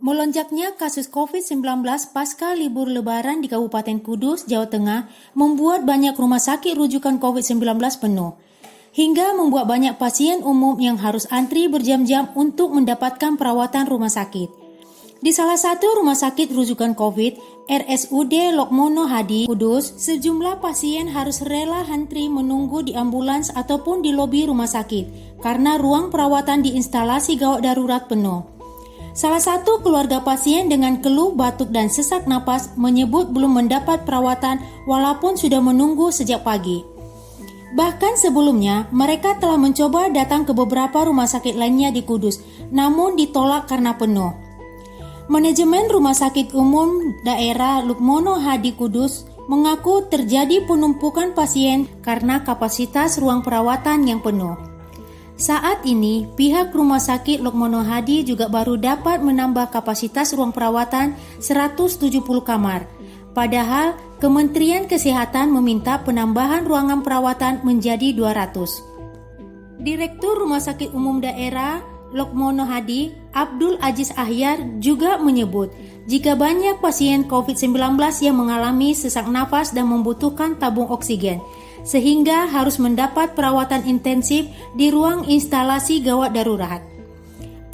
Melonjaknya kasus COVID-19 pasca libur lebaran di Kabupaten Kudus, Jawa Tengah membuat banyak rumah sakit rujukan COVID-19 penuh. Hingga membuat banyak pasien umum yang harus antri berjam-jam untuk mendapatkan perawatan rumah sakit. Di salah satu rumah sakit rujukan COVID, RSUD Lokmono Hadi, Kudus, sejumlah pasien harus rela antri menunggu di ambulans ataupun di lobi rumah sakit karena ruang perawatan di instalasi gawat darurat penuh. Salah satu keluarga pasien dengan keluh batuk dan sesak napas menyebut belum mendapat perawatan walaupun sudah menunggu sejak pagi. Bahkan sebelumnya, mereka telah mencoba datang ke beberapa rumah sakit lainnya di Kudus, namun ditolak karena penuh. Manajemen Rumah Sakit Umum Daerah Lukmono Hadi Kudus mengaku terjadi penumpukan pasien karena kapasitas ruang perawatan yang penuh. Saat ini, pihak Rumah Sakit Lukmono Hadi juga baru dapat menambah kapasitas ruang perawatan 170 kamar. Padahal, Kementerian Kesehatan meminta penambahan ruangan perawatan menjadi 200. Direktur Rumah Sakit Umum Daerah Lukmono Hadi, Abdul Aziz Ahyar juga menyebut jika banyak pasien COVID-19 yang mengalami sesak nafas dan membutuhkan tabung oksigen, sehingga harus mendapat perawatan intensif di ruang instalasi gawat darurat.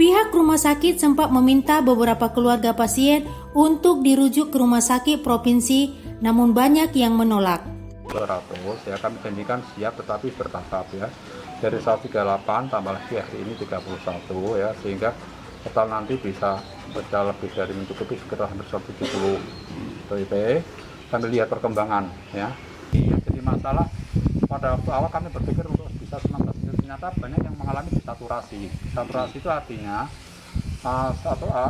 Pihak rumah sakit sempat meminta beberapa keluarga pasien untuk dirujuk ke rumah sakit provinsi, namun banyak yang menolak. 200 ya, kami janjikan siap tetapi bertahap ya. Dari 138 tambah lagi hari ini 31 ya, sehingga total nanti bisa berjalan lebih dari mencukupi sekitar hampir 170 TIP. Kami lihat perkembangan ya. Jadi masalah pada waktu awal kami berpikir untuk bisa 19, ternyata banyak yang mengalami desaturasi. Desaturasi itu artinya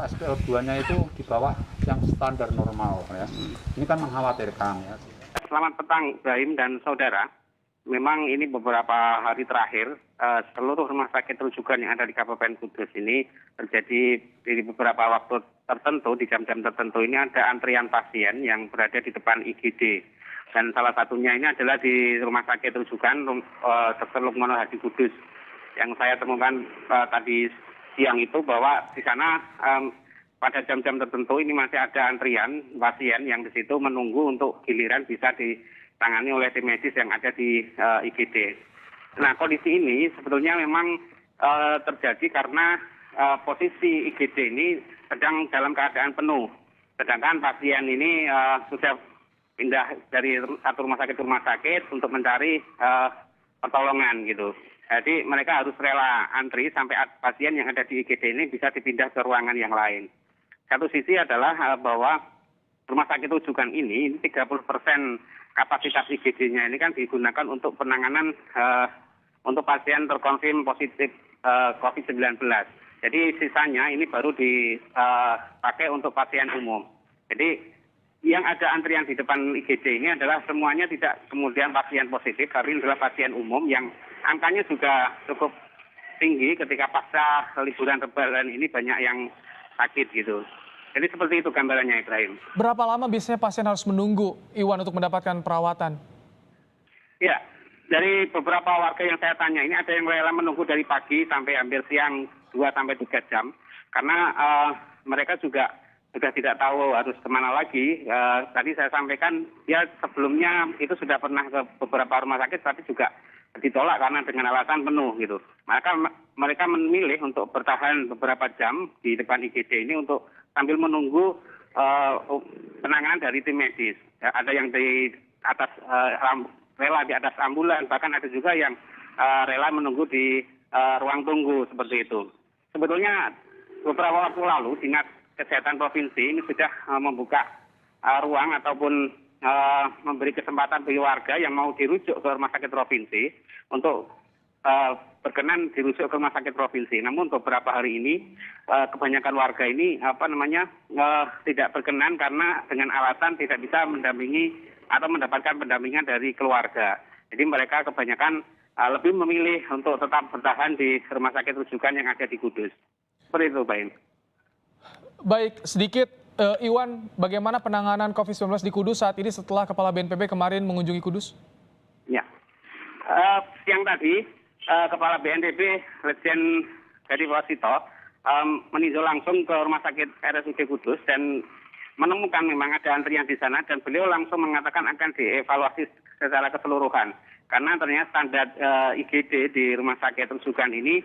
SpO2-nya itu di bawah yang standar normal ya. Ini kan mengkhawatirkan ya. Selamat petang Ibrahim dan saudara. Memang ini beberapa hari terakhir seluruh rumah sakit rujukan yang ada di Kabupaten Kudus ini terjadi di beberapa waktu tertentu, di jam-jam tertentu ini ada antrian pasien yang berada di depan IGD. Dan salah satunya ini adalah di rumah sakit rujukan Dr. Lukmono Hadi Kudus. Yang saya temukan tadi siang itu bahwa di sana pada jam-jam tertentu ini masih ada antrian pasien yang di situ menunggu untuk giliran bisa ditangani oleh tim medis yang ada di IGD. Nah, kondisi ini sebetulnya memang terjadi karena posisi IGD ini sedang dalam keadaan penuh. Sedangkan pasien ini sudah pindah dari satu rumah sakit ke rumah sakit untuk mencari pertolongan gitu. Jadi mereka harus rela antri sampai pasien yang ada di IGD ini bisa dipindah ke ruangan yang lain. Satu sisi adalah bahwa rumah sakit rujukan ini 30% kapasitas IGD-nya ini kan digunakan untuk penanganan untuk pasien terkonfirm positif COVID-19. Jadi sisanya ini baru dipakai untuk pasien umum. Jadi yang ada antrian di depan IGD ini adalah semuanya tidak kemudian pasien positif, tapi adalah pasien umum yang angkanya juga cukup tinggi ketika pasca liburan lebaran ini banyak yang sakit gitu. Jadi seperti itu gambarannya, Ibrahim. Berapa lama biasanya pasien harus menunggu, Iwan, untuk mendapatkan perawatan? Ya, dari beberapa warga yang saya tanya ini ada yang rela menunggu dari pagi sampai hampir siang 2-3 jam. Karena mereka juga sudah tidak tahu harus kemana lagi. Tadi saya sampaikan, ya sebelumnya itu sudah pernah ke beberapa rumah sakit, tapi juga ditolak karena dengan alasan penuh gitu. Maka mereka memilih untuk bertahan beberapa jam di depan IGD ini untuk sambil menunggu penanganan dari tim medis. Ya, ada yang di atas rela di atas ambulan, bahkan ada juga yang rela menunggu di ruang tunggu seperti itu. Sebetulnya beberapa waktu lalu Dinas Kesehatan Provinsi ini sudah membuka ruang ataupun memberi kesempatan bagi warga yang mau dirujuk ke rumah sakit provinsi untuk berkenan dirujuk ke rumah sakit provinsi. Namun beberapa hari ini kebanyakan warga ini tidak berkenan karena dengan alasan tidak bisa mendampingi atau mendapatkan pendampingan dari keluarga. Jadi mereka kebanyakan lebih memilih untuk tetap bertahan di rumah sakit rujukan yang ada di Kudus. Seperti itu, Pak. Baik, sedikit Iwan, bagaimana penanganan COVID-19 di Kudus saat ini setelah Kepala BNPB kemarin mengunjungi Kudus? Ya, siang tadi Kepala BNPB Lejen Hadi Wasito meninjau langsung ke Rumah Sakit RSUD Kudus dan menemukan memang ada antrian di sana, dan beliau langsung mengatakan akan dievaluasi secara keseluruhan. Karena ternyata standar IGD di Rumah Sakit Rujukan ini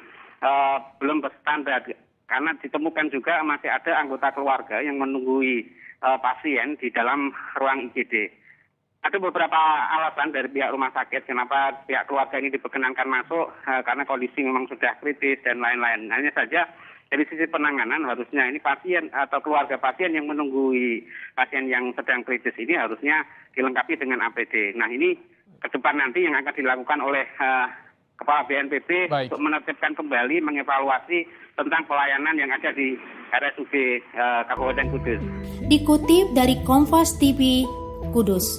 belum berstandar. Karena ditemukan juga masih ada anggota keluarga yang menunggui pasien di dalam ruang IGD. Ada beberapa alasan dari pihak rumah sakit kenapa pihak keluarga ini diperkenankan masuk, karena kondisi memang sudah kritis dan lain-lain. Hanya saja dari sisi penanganan harusnya ini pasien atau keluarga pasien yang menunggui pasien yang sedang kritis ini harusnya dilengkapi dengan APD. Nah, ini ke depan nanti yang akan dilakukan oleh Kepala BNPB untuk menertibkan kembali, mengevaluasi tentang pelayanan yang ada di RSUD Kabupaten Kudus. Dikutip dari Kompas TV, Kudus.